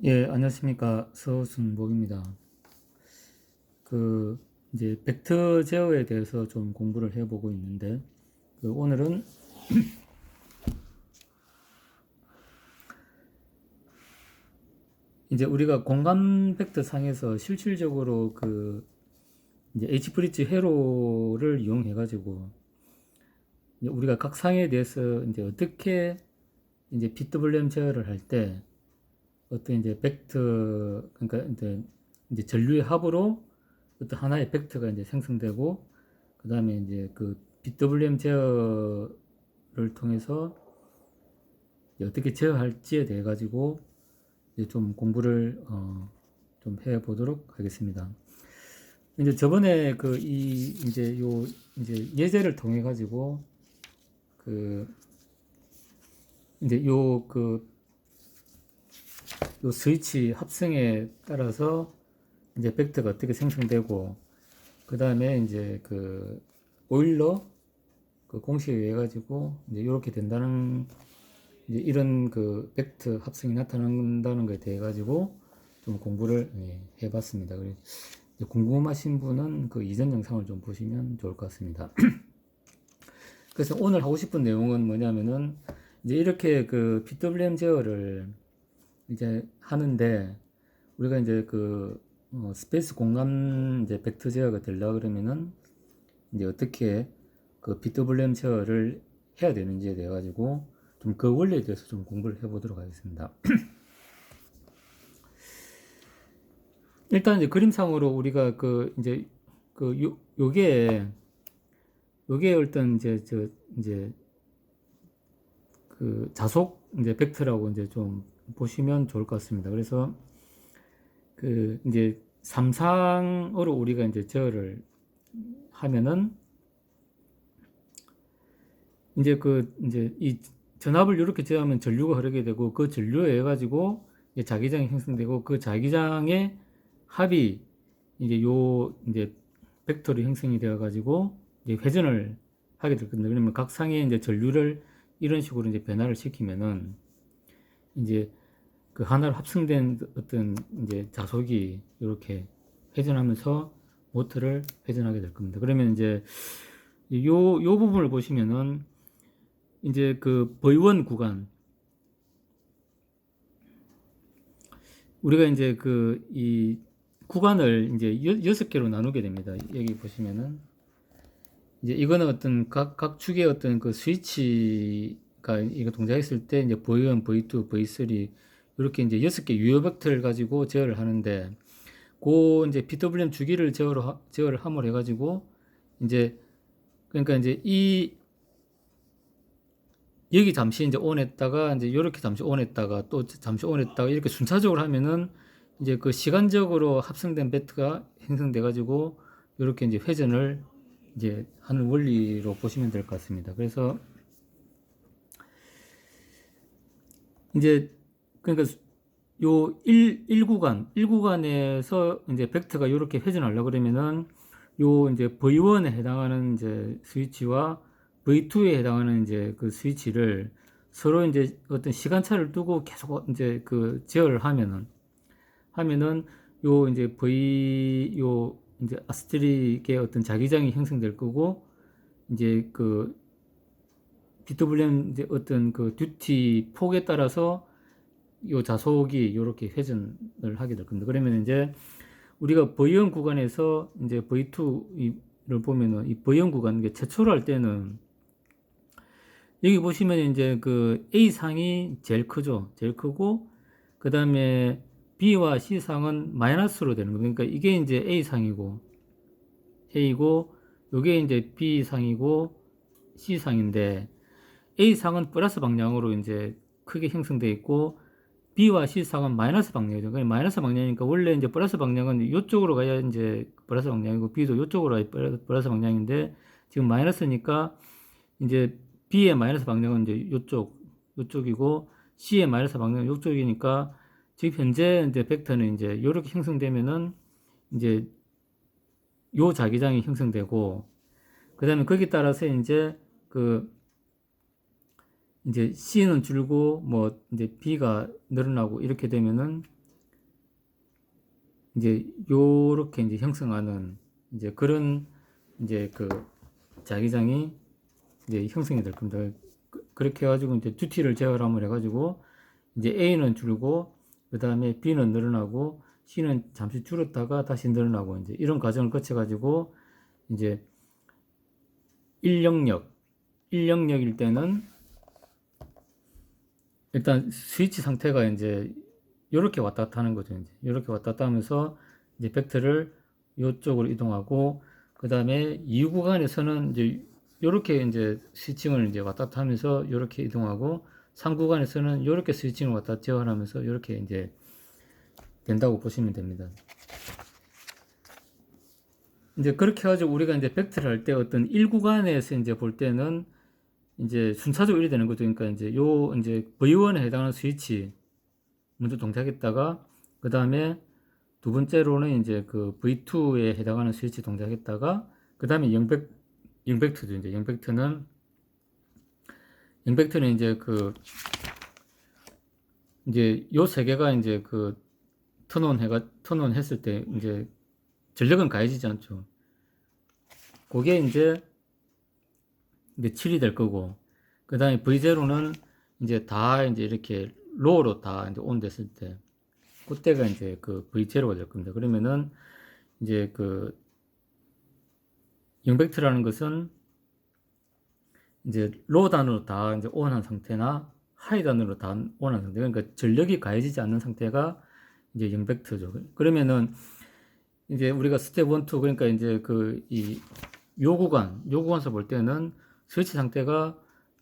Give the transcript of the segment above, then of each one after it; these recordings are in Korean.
예, 안녕하십니까. 서순복입니다. 그, 이제, 벡터 제어에 대해서 좀 공부를 해보고 있는데, 오늘은 이제 우리가 공간 벡터 상에서 실질적으로 이제 H브릿지 회로를 이용해가지고, 이제 우리가 각 상에 대해서 이제 어떻게 이제 PWM 제어를 할 때, 어떤 이제 벡터, 그러니까 이제 전류의 합으로 어떤 하나의 벡터가 이제 생성되고, 그 다음에 이제 그 BWM 제어를 통해서 어떻게 제어할지에 대해 가지고 이제 좀 공부를 좀 해보도록 하겠습니다. 이제 저번에 이제 이제 예제를 통해 가지고 그 이제 요 스위치 합성에 따라서 이제 벡터가 어떻게 생성되고, 그 다음에 이제 오일러 공식에 의해 가지고 이제 이렇게 된다는, 이제 이런 벡터 합성이 나타난다는 것에 대해 가지고 좀 공부를 해봤습니다. 그래서 궁금하신 분은 그 이전 영상을 좀 보시면 좋을 것 같습니다. 그래서 오늘 하고 싶은 내용은 뭐냐면은, 이제 이렇게 PWM 제어를 이제 하는데, 우리가 이제 스페이스 공간 이제 벡터 제어가 되려 그러면은 이제 어떻게 PWM 제어를 해야 되는지에 대해 가지고 좀 그 원리에 대해서 좀 공부를 해보도록 하겠습니다. 일단 이제 그림상으로 우리가 이제 요게 어떤 이제 자속 이제 벡터라고 이제 좀 보시면 좋을 것 같습니다. 그래서 이제 삼상으로 우리가 이제 제어를 하면은 이제 이제 이 전압을 이렇게 제어하면 전류가 흐르게 되고, 그 전류에 의해 가지고 자기장이 형성되고, 그 자기장의 합이 이제 벡터로 형성이 되어 가지고 이제 회전을 하게 될 겁니다. 그러면 각 상의 이제 전류를 이런 식으로 이제 변화를 시키면은 이제 그 하나로 합성된 어떤 이제 자속이 이렇게 회전하면서 모터를 회전하게 될 겁니다. 그러면 이제 요 부분을 보시면은 이제 V1 구간, 우리가 이제 이 구간을 이제 6개로 나누게 됩니다. 여기 보시면은 이제 이거는 어떤 각 축의 어떤 스위치가 이거 동작했을 때 이제 V1, V2, V3 이렇게 이제 6개 유효 벡터를 가지고 제어를 하는데, 이제 PWM 주기를 제어를 함으로 해가지고 이제, 그러니까 이제 여기 잠시 이제 온했다가 이제 이렇게 잠시 온했다가 또 잠시 온했다가 이렇게 순차적으로 하면은 이제 시간적으로 합성된 벡터가 형성돼 가지고 이렇게 이제 회전을 이제 하는 원리로 보시면 될 것 같습니다. 그래서 이제 그러니까 요 1구간에서 이제 벡터가 이렇게 회전하려고 그러면은 요 이제 V1에 해당하는 이제 스위치와 V2에 해당하는 이제 스위치를 서로 이제 어떤 시간차를 두고 계속 이제 제어를 하면은 요 이제 요 이제 아스트릭의 어떤 자기장이 형성될 거고, 이제 PWM 이제 어떤 듀티 폭에 따라서 요 자속이 이렇게 회전을 하게 될 겁니다. 그러면 이제 우리가 V1 구간에서 이제 V2를 보면은, 이 V1 구간, 이게 최초로 할 때는 여기 보시면 이제 A 상이 제일 크죠. 제일 크고, 그 다음에 B와 C 상은 마이너스로 되는 겁니다. 그러니까 이게 이제 A 상이고, A고, 요게 이제 B 상이고, C 상인데, A 상은 플러스 방향으로 이제 크게 형성되어 있고, B와 C 상은 마이너스 방향이죠. 그러니까 마이너스 방향이니까 원래 이제 플러스 방향은 이쪽으로 가야 이제 플러스 방향이고, B도 이쪽으로 가야 플러스 방향인데, 지금 마이너스니까 이제 B의 마이너스 방향은 이제 요쪽이고, C의 마이너스 방향은 요쪽이니까, 지금 현재 이제 벡터는 이제 이렇게 형성되면은 이제 요 자기장이 형성되고, 그 다음에 거기에 따라서 이제 C는 줄고 뭐 이제 B가 늘어나고 이렇게 되면은 이제 요렇게 이제 형성하는 이제 그런 이제 그 자기장이 이제 형성이 될 겁니다. 그렇게 해가지고 이제 듀티를 제어함을 해가지고 이제 A는 줄고 그 다음에 B는 늘어나고 C는 잠시 줄었다가 다시 늘어나고 이제 이런 과정을 거쳐가지고 이제 1영역일 때는 일단 스위치 상태가 이제 이렇게 왔다 갔다 하는 거죠. 이제 이렇게 왔다 갔다 하면서 이제 벡터를 이쪽으로 이동하고 그 다음에 이 구간에서는 이제 이렇게 이제 스위칭을 이제 왔다 갔다 하면서 이렇게 이동하고 3구간에서는 이렇게 스위칭을 왔다 갔다 제어하면서 이렇게 이제 된다고 보시면 됩니다. 이제 그렇게 해가지고 우리가 이제 벡터를 할 때 어떤 1구간에서 이제 볼 때는 이제 순차적으로 이래 되는 거죠. 그러니까 이제 요 이제 V1에 해당하는 스위치 먼저 동작했다가 그 다음에 두 번째로는 이제 그 V2에 해당하는 스위치 동작했다가 그 다음에 영벡터죠. 이제 영벡터는 이제 그 이제 요 세 개가 이제 그 턴온 했을 때 이제 전력은 가해지지 않죠. 그게 이제 7이 될 거고 그 다음에 V0는 이제 다 이제 이렇게 로우로 다 이제 온 됐을 때 그때가 이제 그 V0가 될 겁니다. 그러면은 이제 그 영벡터라는 것은 이제 로우 단으로 다 이제 온한 상태나 하이 단으로 다 온한 상태, 그러니까 전력이 가해지지 않는 상태가 이제 영벡터죠. 그러면은 이제 우리가 스텝 1, 2 그러니까 이제 그 이 요구간서 볼 때는 스위치 상태가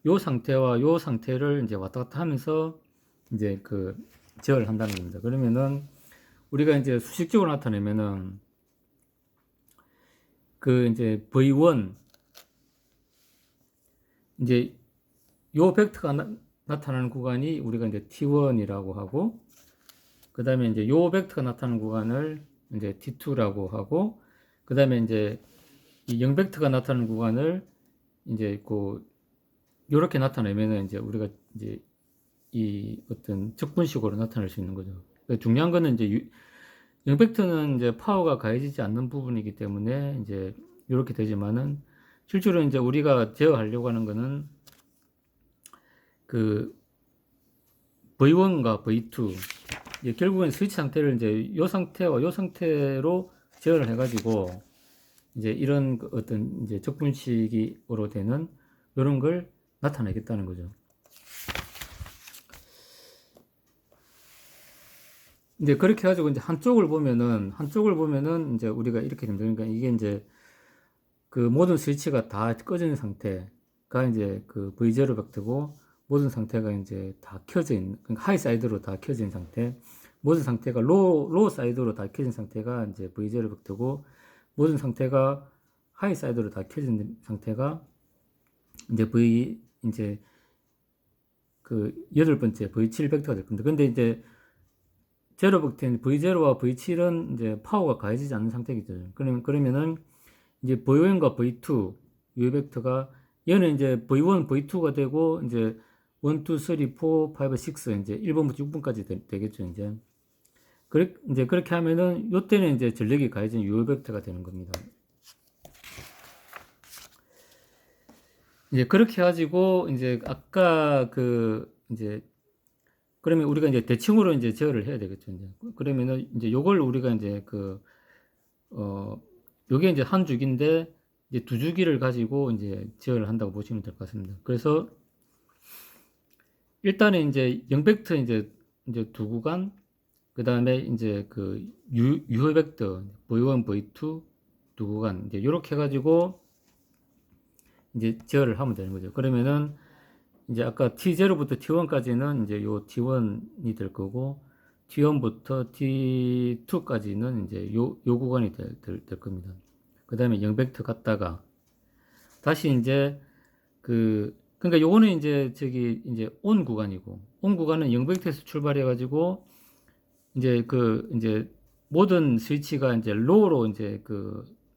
요 상태와 요 상태를 이제 왔다 갔다 하면서 이제 그 제어를 한다는 겁니다. 그러면은 우리가 이제 수식적으로 나타내면은 그 이제 V1 이제 요 벡터가 나타나는 구간이 우리가 이제 T1이라고 하고 그 다음에 이제 요 벡터가 나타나는 구간을 이제 T2라고 하고 그 다음에 이제 이 영벡터가 나타나는 구간을 이제 그 요렇게 나타내면은 이제 우리가 이제 이 어떤 적분식으로 나타낼 수 있는 거죠. 중요한 거는 이제 영벡터는 이제 파워가 가해지지 않는 부분이기 때문에 이제 이렇게 되지만은 실제로 이제 우리가 제어하려고 하는 거는 그 V1과 V2 결국엔 스위치 상태를 이제 요 상태와 요 상태로 제어를 해가지고 이제 이런 어떤 이제 적분식으로 되는 이런 걸 나타내겠다는 거죠. 이제 그렇게 해가지고 이제 한쪽을 보면은 이제 우리가 이렇게 됩니다. 그러니까 이게 이제 그 모든 스위치가 다 꺼진 상태가 이제 그 V0 벡터고 모든 상태가 이제 다 켜져 있는, 그러니까 하이 사이드로 다 켜진 상태, 모든 상태가 로우 사이드로 다 켜진 상태가 이제 V0 벡터고 모든 상태가 하이 사이드로 다 켜진 상태가 이제 이제 그 8번째 V7 벡터가 될 겁니다. 근데 이제 제로 벡터인 V0와 V7은 이제 파워가 가해지지 않는 상태겠죠. 그러면은 이제 V1과 V2 이 벡터가 얘는 이제 V1, V2가 되고 이제 1, 2, 3, 4, 5, 6 이제 1번부터 6번까지 되겠죠. 이제 그렇게 하면은 요때는 이제 전력이 가해진 요 벡터가 되는 겁니다. 이제 그렇게 해가지고 이제 아까 그 이제 그러면 우리가 이제 대칭으로 이제 제어를 해야 되겠죠. 이제 그러면은 이제 요걸 우리가 이제 요게 이제 한 주기인데 이제 두 주기를 가지고 이제 제어를 한다고 보시면 될 것 같습니다. 그래서 일단은 이제 영벡터 이제 두 구간, 그 다음에 이제 그 유효 벡터 V1, V2 두 구간 이제 이렇게 해가지고 이제 제어를 하면 되는 거죠. 그러면은 이제 아까 T0부터 T1까지는 이제 요 T1이 될 거고 T1부터 T2까지는 이제 요 구간이 될 겁니다. 그 다음에 영벡터 갔다가 다시 이제 그러니까 요거는 이제 이제 온 구간이고 온 구간은 영벡터에서 출발해 가지고 이제 이제 모든 스위치가 이제 로우로 이제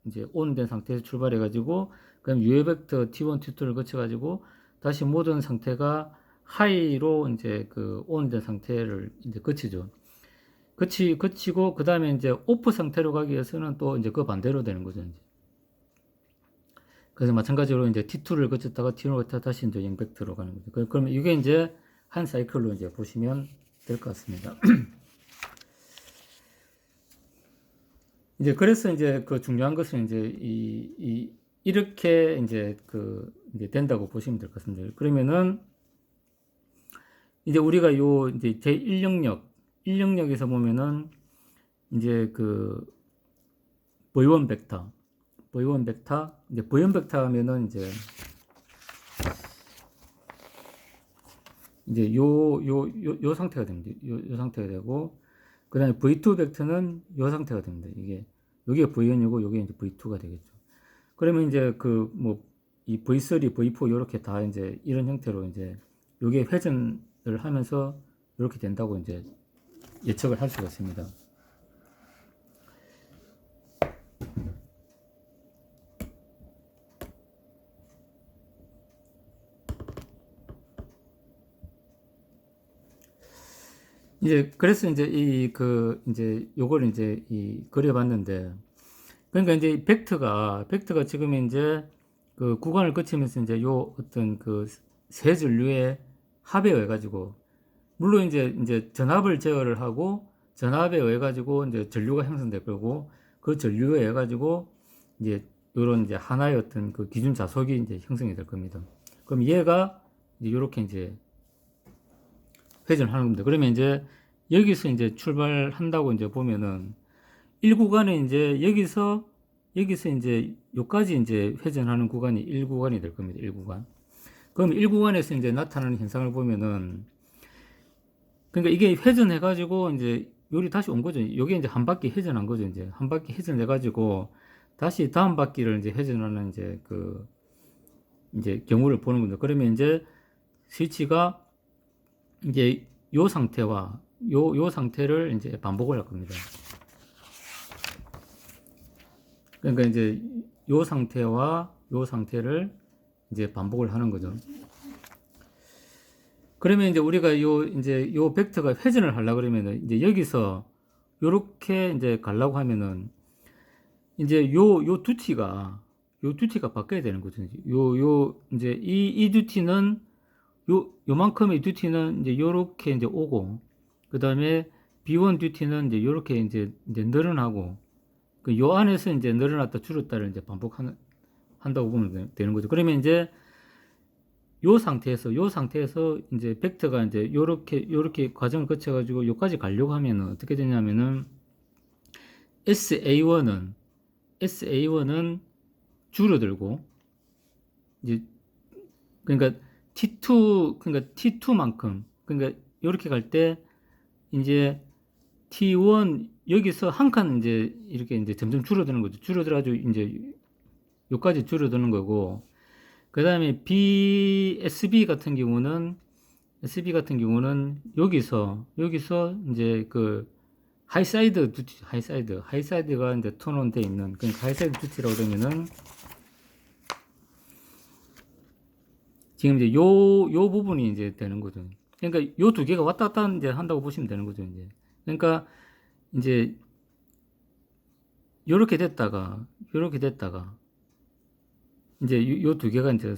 이제 온된 상태에서 출발해 가지고 그다음 유효 벡터 T1, T2를 거쳐 가지고 다시 모든 상태가 하이로 이제 온된 상태를 이제 거치죠. 거치고 그 다음에 이제 오프 상태로 가기 위해서는 또 이제 그 반대로 되는 거죠. 이제. 그래서 마찬가지로 이제 T2를 거쳤다가 T1을 거쳤다 다시 이제 영백트로 가는 거죠. 그러면 이게 이제 한 사이클로 이제 보시면 될 것 같습니다. 이제 그래서 이제 그 중요한 것은 이제 이렇게 이제 이제 된다고 보시면 될 것 같습니다. 그러면은 이제 우리가 요 이제 제1영역에서 보면은 이제 V1 벡터, 이제 V1 벡터 하면은 이제 요 상태가 됩니다. 요 상태가 되고, 그 다음에 V2 벡터는 요 상태가 됩니다. 여기가 V1이고, 여기 이제 V2가 되겠죠. 그러면 이제 이 V3, V4 요렇게 다 이제 이런 형태로 이제 요게 회전을 하면서 이렇게 된다고 이제 예측을 할 수가 있습니다. 이제 그래서 이제 이제 요걸 이제 그려봤는데, 그러니까 이제 벡터가 지금 이제 그 구간을 거치면서 이제 요 어떤 세 전류의 합에 의해 가지고, 물론 이제 전압을 제어를 하고 전압에 의해 가지고 이제 전류가 형성될 거고, 그 전류에 의해 가지고 이제 요런 이제 하나의 어떤 그 기준 자속이 이제 형성이 될 겁니다. 그럼 얘가 이제 요렇게 이제 회전하는 겁니다. 그러면 이제 여기서 이제 출발한다고 이제 보면은 1구간에 이제 여기서 이제 요까지 이제 회전하는 구간이 1구간이 될 겁니다. 1구간. 그럼 1구간에서 이제 나타나는 현상을 보면은, 그러니까 이게 회전해 가지고 이제 요리 다시 온 거죠. 요게 이제 한 바퀴 회전한 거죠. 이제 한 바퀴 회전해 가지고 다시 다음 바퀴를 이제 회전하는 이제 경우를 보는 겁니다. 그러면 이제 스위치가 이제 요 상태와 요 상태를 이제 반복을 할 겁니다. 그러니까 이제 요 상태와 요 상태를 이제 반복을 하는 거죠. 그러면 이제 우리가 이제 요 벡터가 회전을 하려 그러면은 이제 여기서 요렇게 이제 가려고 하면은 이제 요 두티가 바뀌어야 되는 거죠. 이제 이 두티는 요만큼의 듀티는 이제 요렇게 이제 오고, 그 다음에 B1 듀티는 이제 요렇게 이제 늘어나고, 요 안에서 이제 늘어났다 줄었다를 이제 한다고 보면 되는 거죠. 그러면 이제 요 상태에서 이제 벡터가 이제 요렇게 과정을 거쳐가지고 요까지 가려고 하면은 어떻게 되냐면은 SA1은 줄어들고, 이제 그러니까 T2만큼, 그러니까 요렇게 갈 때 이제 T1 여기서 한 칸 이제 이렇게 이제 점점 줄어드는 거죠. 줄어들어가지고 이제 요까지 줄어드는 거고, 그 다음에 SB 같은 경우는 여기서 이제 하이사이드 두티, 하이사이드가 이제 턴온 돼 있는, 그러니까 하이사이드 두티라고 그러면은 지금 이제 요 부분이 이제 되는 거죠. 그러니까 요 두 개가 왔다 갔다 이제 한다고 보시면 되는 거죠, 이제. 그러니까 이제 요렇게 됐다가 이제 요 두 개가 이제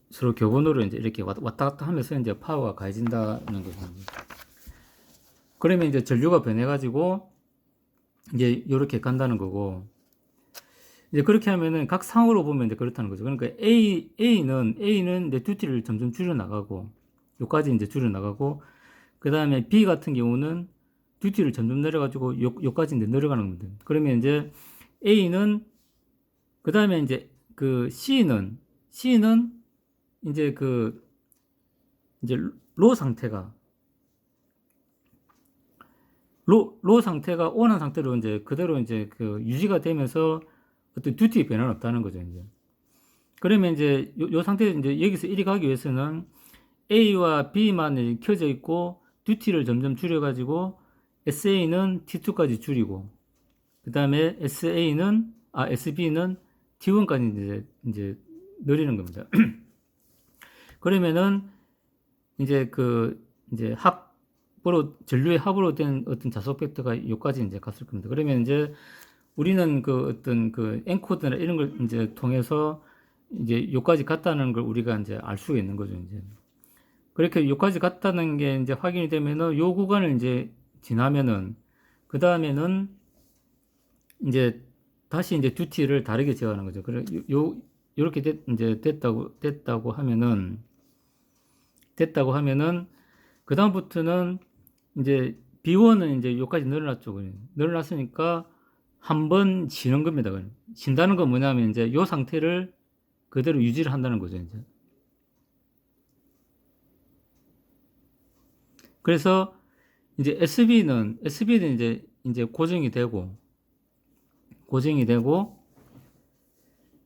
서로 교본으로 이제 이렇게 왔다 갔다 하면서 이제 파워가 가해진다는 거죠. 그러면 이제 전류가 변해가지고 이제 요렇게 간다는 거고, 이제 그렇게 하면은 각 상으로 보면 이제 그렇다는 거죠. 그러니까 A는 이제 듀티를 점점 줄여나가고, 요까지 이제 줄여나가고, 그 다음에 B 같은 경우는 듀티를 점점 내려가지고 요까지 이제 내려가는 겁니다. 그러면 이제 A는, 그 다음에 이제 C는 이제 이제 로 상태가 온한 상태로 이제 그대로 이제 유지가 되면서 어떤 듀티 변화는 없다는 거죠, 이제. 그러면 이제 요 상태에서 이제 여기서 이리 가기 위해서는 A와 B만 켜져 있고, 듀티를 점점 줄여가지고, SA는 T2까지 줄이고, 그 다음에 SB는 T1까지 이제 늘리는 겁니다. 그러면은, 이제 이제 전류의 합으로 된 어떤 자속 벡터가 여기까지 이제 갔을 겁니다. 그러면 이제 우리는 그 어떤 그 엔코드나 이런 걸 이제 통해서 이제 여기까지 갔다는 걸 우리가 이제 알 수가 있는 거죠, 이제. 그렇게 여기까지 갔다는 게 이제 확인이 되면은 요 구간을 이제 지나면은 그 다음에는 이제 다시 이제 듀티를 다르게 제어하는 거죠. 그래 요렇게 이제 됐다고 하면은 그 다음부터는 이제 B1은 이제 여기까지 늘어났죠. 늘어났으니까 한 번 쉬는 겁니다. 쉰다는 건 뭐냐면 이제 요 상태를 그대로 유지를 한다는 거죠, 이제. 그래서 이제 SB는 이제 고정이 되고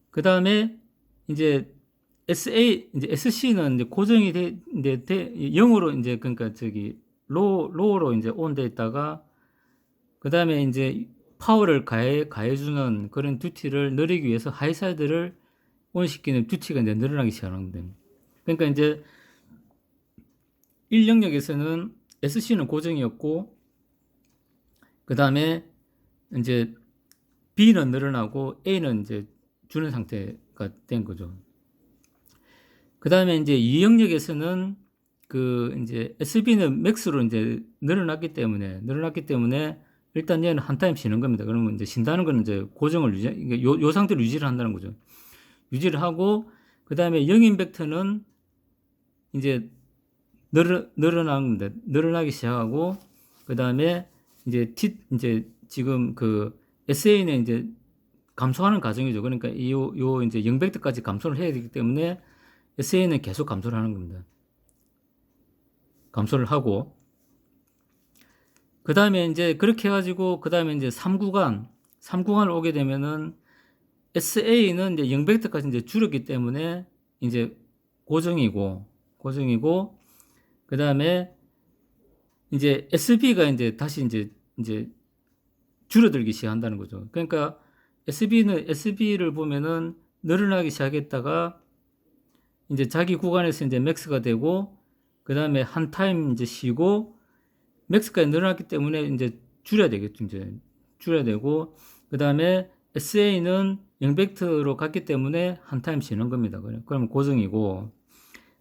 그 다음에 이제 이제 SC는 이제 고정이 이제 0으로 이제 그러니까 로우로 이제 온돼 있다가 그 다음에 이제 파워를 가해주는 그런 듀티를 늘리기 위해서 하이사이드를 온시키는 듀티가 이제 늘어나기 시작하는 겁니다. 그러니까 이제 1영역에서는 SC는 고정이었고, 그 다음에 이제 B는 늘어나고 A는 이제 주는 상태가 된 거죠. 그 다음에 이제 2영역에서는 그 이제 SB는 맥스로 이제 늘어났기 때문에 일단 얘는 한 타임 쉬는 겁니다. 그러면 이제 쉰다는 거는 이제 고정을 요 상태로 유지를 한다는 거죠. 유지를 하고, 그 다음에 영인 벡터는 이제 늘어나기 시작하고, 그 다음에 이제 지금 그 SA는 이제 감소하는 과정이죠. 그러니까 요 이제 0벡터까지 감소를 해야 되기 때문에 SA는 계속 감소를 하는 겁니다. 감소를 하고, 그 다음에 이제 그렇게 해가지고, 그 다음에 이제 3구간을 오게 되면은 SA는 이제 0벡터까지 이제 줄었기 때문에 이제 고정이고, 그 다음에 이제 SB가 이제 다시 이제 줄어들기 시작한다는 거죠. 그러니까 SB를 보면은 늘어나기 시작했다가 이제 자기 구간에서 이제 맥스가 되고, 그 다음에 한 타임 이제 쉬고, 맥스까지 늘어났기 때문에 이제 줄여야 되겠죠. 이제 줄여야 되고, 그 다음에 SA는 0벡터로 갔기 때문에 한 타임 쉬는 겁니다. 그러면 고정이고,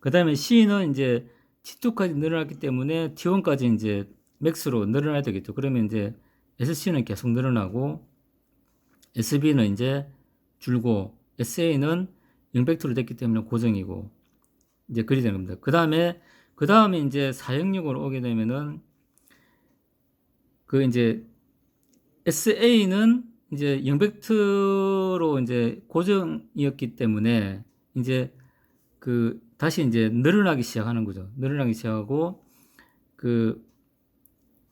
그 다음에 C는 이제 T2까지 늘어났기 때문에 T1까지 이제 맥스로 늘어나야 되겠죠. 그러면 이제 SC는 계속 늘어나고, SB는 이제 줄고, SA는 0벡터로 됐기 때문에 고정이고, 이제 그리 되는 겁니다. 그 다음에 이제 4영역으로 오게 되면은, 그 이제 SA는 이제 0벡터로 이제 고정이었기 때문에 이제 그 다시 이제 늘어나기 시작하는 거죠. 늘어나기 시작하고, 그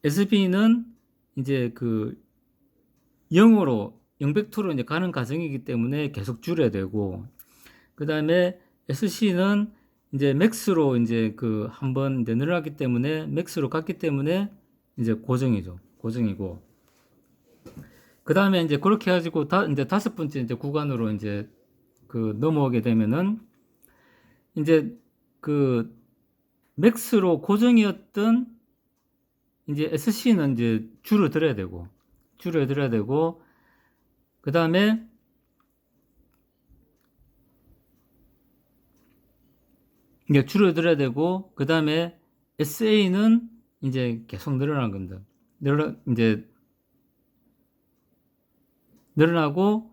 SB는 이제 그 0벡터로 이제 가는 과정이기 때문에 계속 줄여야 되고, 그 다음에 SC는 이제 맥스로 이제 그 한번 이제 늘어났기 때문에 맥스로 갔기 때문에 이제 고정이고, 그 다음에 이제 그렇게 해가지고 이제 5번째 이제 구간으로 이제 그 넘어오게 되면은 이제 그 맥스로 고정이었던 이제 SC는 이제 줄어들어야 되고, 그 다음에 이제 줄어들어야 되고, 그 다음에 SA는 이제 계속 늘어난 겁니다. 이제 늘어나고,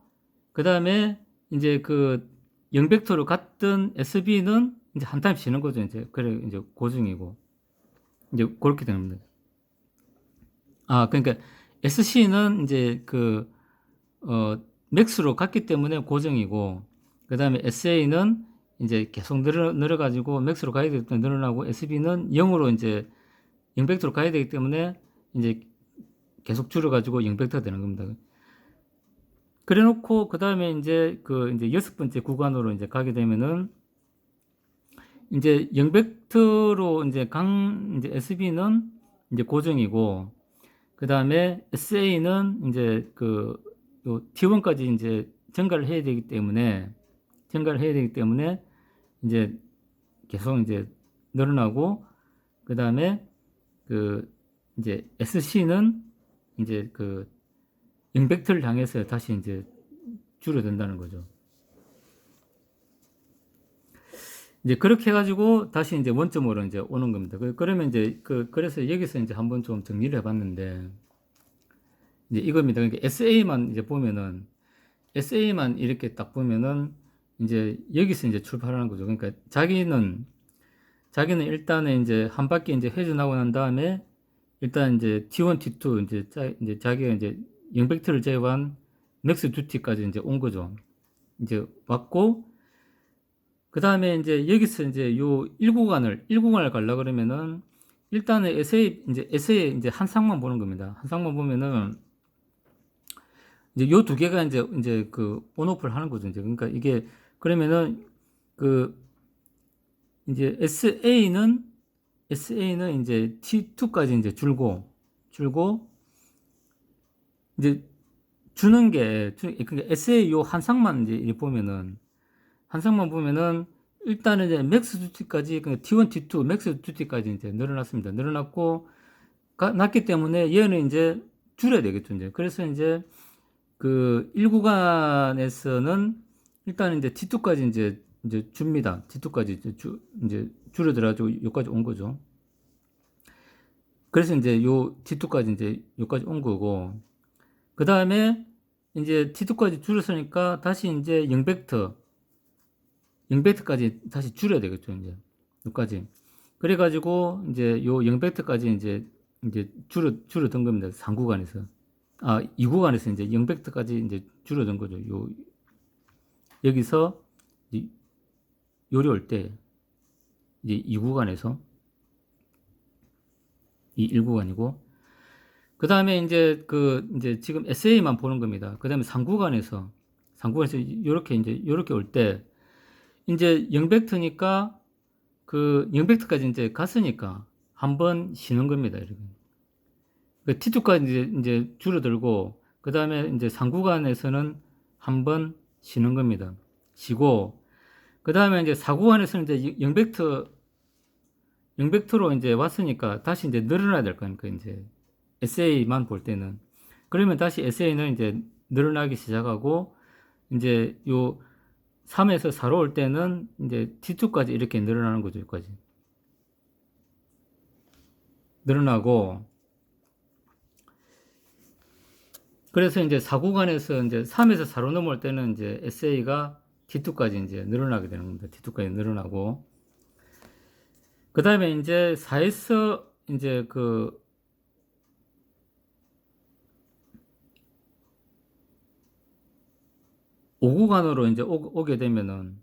그 다음에 이제 그 0벡터로 갔던 SB는 이제 한 타임 쉬는 거죠. 그래, 이제 고정이고. 이제 그렇게 되는 겁니다. 그러니까 SC는 이제 맥스로 갔기 때문에 고정이고, 그 다음에 SA는 이제 계속 늘어가지고 맥스로 가야 되기 때문에 늘어나고, SB는 0으로 이제 0벡터로 가야 되기 때문에 이제 계속 줄여가지고 0벡터가 되는 겁니다. 그래 놓고, 그 다음에 이제 이제 6번째 구간으로 이제 가게 되면은, 이제 0벡터로 이제 SB는 이제 고정이고, 그 다음에 SA는 이제 요 T1까지 이제 증가를 해야 되기 때문에 이제 계속 이제 늘어나고, 그 다음에 그 이제 SC는 이제 그 영벡터를 향해서 다시 이제 줄어든다는 거죠. 이제 그렇게 해가지고 다시 이제 원점으로 이제 오는 겁니다. 그러면 이제 그래서 여기서 이제 한번 좀 정리를 해봤는데 이제 이겁니다. 그러니까 SA만 이제 보면은 SA만 이렇게 딱 보면은 이제 여기서 이제 출발하는 거죠. 그러니까 자기는 일단은 이제 한 바퀴 이제 회전하고 난 다음에 일단 이제 T1, T2 이제 자기가 이제 영벡터를 제외한 맥스 듀티까지 이제 온 거죠. 이제 왔고 그 다음에 이제 여기서 이제 요 1구간을 가려 그러면은 일단은 에세이 이제 한 쌍만 보는 겁니다. 한 쌍만 보면은 이제 요 두 개가 이제 그 온오프를 하는 거죠. 이제 그러니까 이게 그러면은 그 이제 SA는 이제 T2까지 이제 줄고 이제 주는 게 그러니까 SA 요 한 쌍만 이제 보면은 일단은 이제 맥스 듀티까지 그러니까 T1, T2 맥스 듀티까지 이제 늘어났습니다. 늘어났고 났기 때문에 얘는 이제 줄여야 되겠죠. 이제 그래서 이제 그 1구간에서는 일단 이제 T2까지 이제 줍니다. T2까지 이제 줄여들어가지고 여기까지 온 거죠. 그래서 이제 요 T2까지 이제 여기까지 온 거고, 그 다음에 이제 T2까지 줄였으니까 다시 이제 영벡터까지 다시 줄여야 되겠죠. 이제 여기까지. 그래가지고 이제 요 영벡터까지 이제 줄어든 겁니다. 3구간에서. 2구간에서 이제 영벡터까지 이제 줄어든 거죠. 여기서 요리 올 때 이제 2구간에서 이 1구간이고 그 다음에 이제 이제 지금 SA만 보는 겁니다. 그 다음에 3구간에서 요렇게 올 때 이제 영벡터니까 그 영벡터까지 이제 갔으니까 한번 쉬는 겁니다. 이렇게. 그 T2까지 이제 줄어들고 그 다음에 이제 3구간에서는 한번 쉬는 겁니다. 쉬고 그 다음에 이제 4구간에서는 이제 영벡터로 이제 왔으니까 다시 이제 늘어나야 될 거니까 이제 SA만 볼 때는 그러면 다시 SA는 이제 늘어나기 시작하고 이제 요 3에서 4로 올 때는 이제 T2까지 이렇게 늘어나는 거죠. 여기까지 늘어나고 그래서 이제 4구간에서 이제 3에서 4로 넘어올 때는 이제 SA가 T2까지 이제 늘어나게 되는 겁니다. T2까지 늘어나고 그 다음에 이제 4에서 이제 그 5구간으로 이제 오게 되면은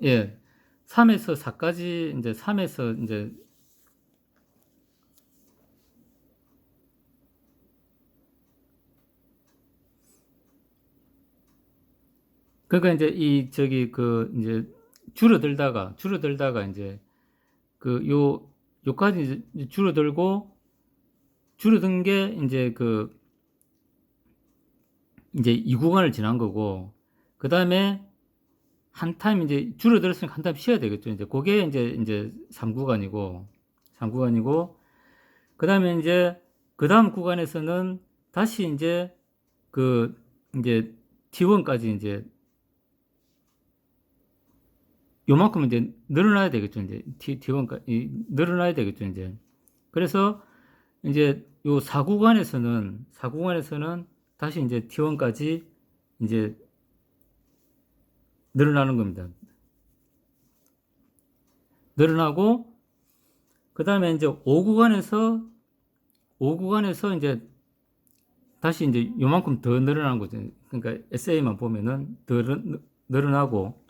예. 3에서 4까지 이제 3에서 이제 그러니까 이제 이제 줄어들다가 이제 요까지 이제 줄어든 게 이제 2구간을 지난 거고 그 다음에 한 타임 이제 줄어들었으니까 한 타임 쉬어야 되겠죠. 이제 그게 이제 3구간이고 그 다음에 이제 그 다음 구간에서는 다시 이제 이제 T1까지 이제 요만큼 이제 늘어나야 되겠죠. 이제 T1까지 늘어나야 되겠죠. 이제 그래서 이제 요 4구간에서는 다시 이제 T1까지 이제 늘어나는 겁니다. 늘어나고 그 다음에 이제 5구간에서 이제 다시 이제 요만큼 더 늘어나는 거죠. 그러니까 SA만 보면은 더 늘어나고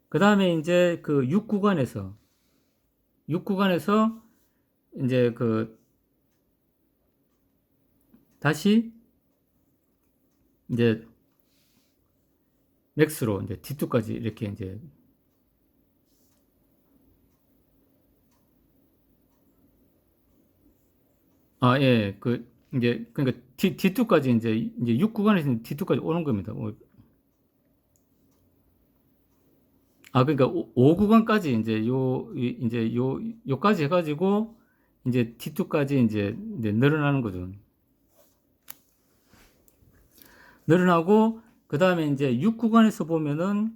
그 다음에 이제 그 6구간에서 이제 다시 이제 맥스로 이제 T2까지 이렇게 이제 예. 이제 그러니까 T2까지 이제 6구간에서 T2까지 오는 겁니다. 그러니까 5 구간까지 이제 이제 요까지 해가지고 이제 T2까지 이제 늘어나는 거죠. 늘어나고 그 다음에 이제 6 구간에서 보면은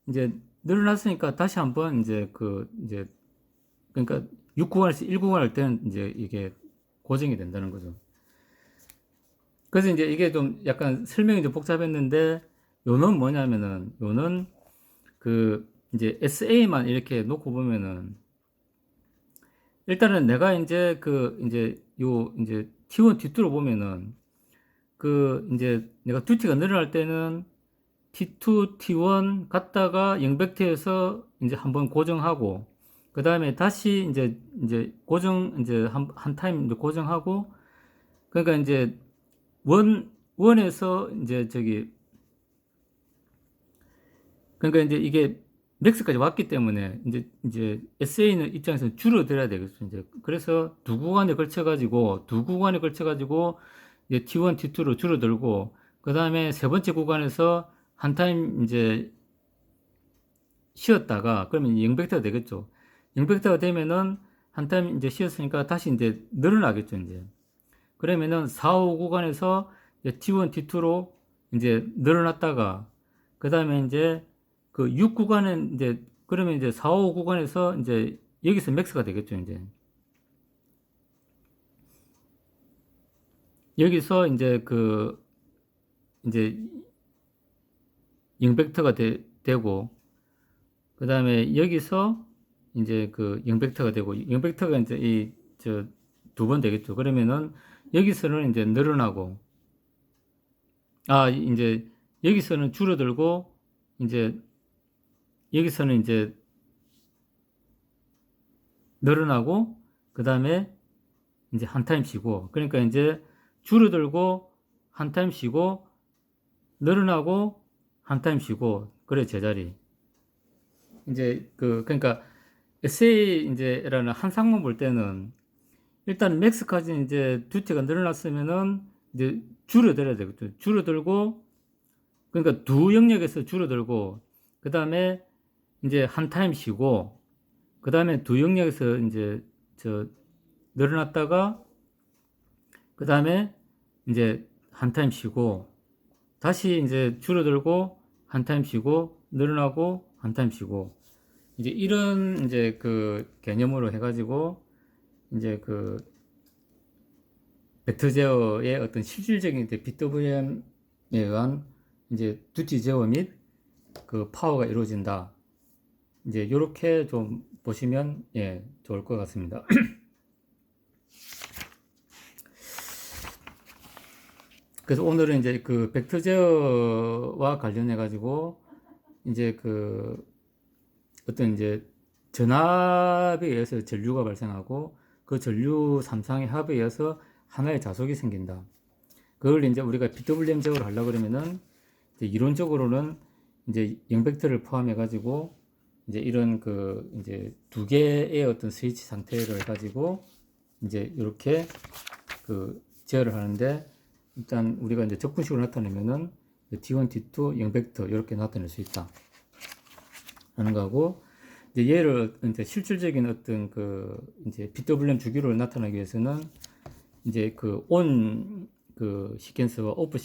이제 늘어났으니까 다시 한번 이제 그러니까 6 구간에서 1 구간 할 때는 이제 이게 고정이 된다는 거죠. 그래서 이제 이게 좀 약간 설명이 좀 복잡했는데 요는 뭐냐면은 요는 이제 SA만 이렇게 놓고 보면은 일단은 내가 이제 이제 T1, T2로 보면은 이제 내가 듀티가 늘어날 때는 T2, T1 갔다가 영백태에서 이제 한번 고정하고 그 다음에 다시 이제 고정 이제 한 타임 이제 고정하고 그러니까 이제 원에서 이제 그러니까 이제 이게 맥스까지 왔기 때문에 이제 SA는 입장에서 줄어들어야 되겠죠. 이제 그래서 두 구간에 걸쳐 가지고 이제 T1, T2로 줄어들고 그 다음에 세 번째 구간에서 한 타임 이제 쉬었다가 그러면 영백터가 되겠죠. 영백터가 되면은 한 타임 이제 쉬었으니까 다시 이제 늘어나겠죠. 이제 그러면은 4, 5 구간에서 이제 T1, T2로 이제 늘어났다가 그 다음에 이제 6 구간은 이제 그러면 이제 4, 5 구간에서 이제 여기서 맥스가 되겠죠. 이제 여기서 이제 이제 영백터가 되고 그 다음에 여기서 이제 영백터가 되고 영백터가 이제 두 번 되겠죠. 그러면은 여기서는 이제 늘어나고 이제 여기서는 줄어들고 이제 여기서는 이제 늘어나고 그 다음에 이제 한 타임 쉬고 그러니까 이제 줄어들고 한 타임 쉬고 늘어나고 한 타임 쉬고 그래 제자리 이제 그러니까 SA 이제라는 한 상만 볼 때는 일단 맥스까지 이제 듀티가 늘어났으면은 이제 줄어들어야 되겠죠. 줄어들고 그러니까 두 영역에서 줄어들고 그 다음에 이제 한 타임 쉬고 그 다음에 두 영역에서 이제 늘어났다가 그 다음에 이제 한 타임 쉬고 다시 이제 줄어들고 한 타임 쉬고 늘어나고 한 타임 쉬고 이제 이런 이제 개념으로 해가지고 이제 벡터 제어의 어떤 실질적인 이제 BWM에 의한 이제 듀티 제어 및 파워가 이루어진다. 이제 이렇게 좀 보시면 좋을 것 같습니다. 그래서 오늘은 이제 벡터 제어와 관련해 가지고 이제 어떤 이제 전압에 의해서 전류가 발생하고 그 전류 3상의 합에 의해서 하나의 자속이 생긴다. 그걸 이제 우리가 BWM 제어를 하려고 그러면은 이제 이론적으로는 이제 영벡터를 포함해 가지고 이제 이런 이제 두 개의 어떤 스위치 상태를 가지고 이제 이렇게 제어를 하는데 일단 우리가 이제 적분식으로 나타내면은 T1, T2, 영벡터 이렇게 나타낼 수 있다 하는 거고 이제 얘를 이제 실질적인 어떤 이제 BWM 주기를 나타내기 위해서는 이제 ON 시퀀스와 OFF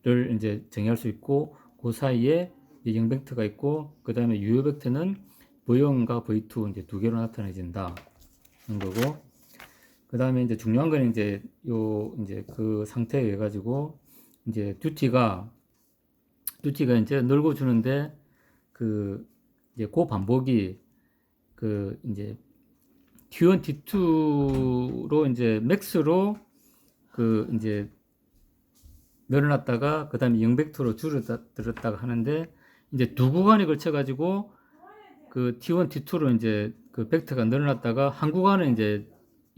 시퀀스를 이제 정의할 수 있고 그 사이에 영벡터가 있고 그 다음에 유효 벡터는 V1과 V2 이제 두 개로 나타내진다 하는 거고 그 다음에 이제 중요한 건 이제 이제 상태에 의해 가지고 이제 듀티가 이제 늘고 주는데 이제 반복이 이제 T1, T2로 이제 맥스로 이제 늘어났다가 그 다음에 영벡터로 줄어들었다가 하는데 이제 두 구간에 걸쳐 가지고 T1, T2로 이제 벡터가 늘어났다가 한 구간은 이제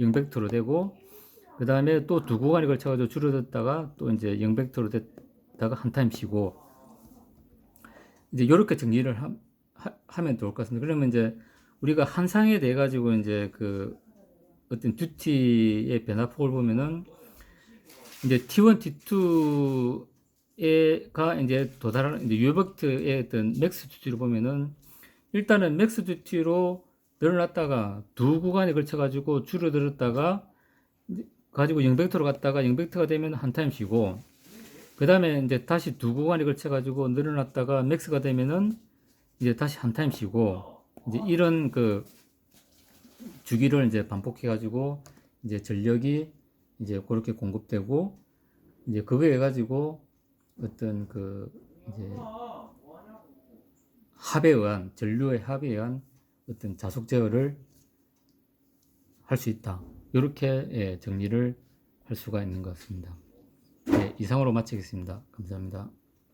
영벡터로 되고 그 다음에 또 두 구간에 걸쳐 가지고 줄어들었다가 또 이제 영벡터로 됐다가 한 타임 쉬고 이제 이렇게 정리를 하면 좋을 것 같습니다. 그러면 이제 우리가 한 상에 대해 가지고 이제 어떤 듀티의 변화폭을 보면은 이제 T1, 에가 이제 도달하는 이제 유버트의 어떤 맥스 듀티를 보면은 일단은 맥스 듀티로 늘어났다가 두 구간에 걸쳐 가지고 줄어들었다가 가지고 0벡터로 갔다가 0벡터가 되면 한 타임 쉬고 그 다음에 이제 다시 두 구간에 걸쳐 가지고 늘어났다가 맥스가 되면은 이제 다시 한 타임 쉬고 이제 이런 그 주기를 이제 반복해 가지고 이제 전력이 이제 그렇게 공급되고 이제 그거에 가지고 어떤 그 이제 합에 의한 전류의 합에 의한 어떤 자속 제어를 할 수 있다. 이렇게 예, 정리를 할 수가 있는 것 같습니다. 네, 이상으로 마치겠습니다. 감사합니다.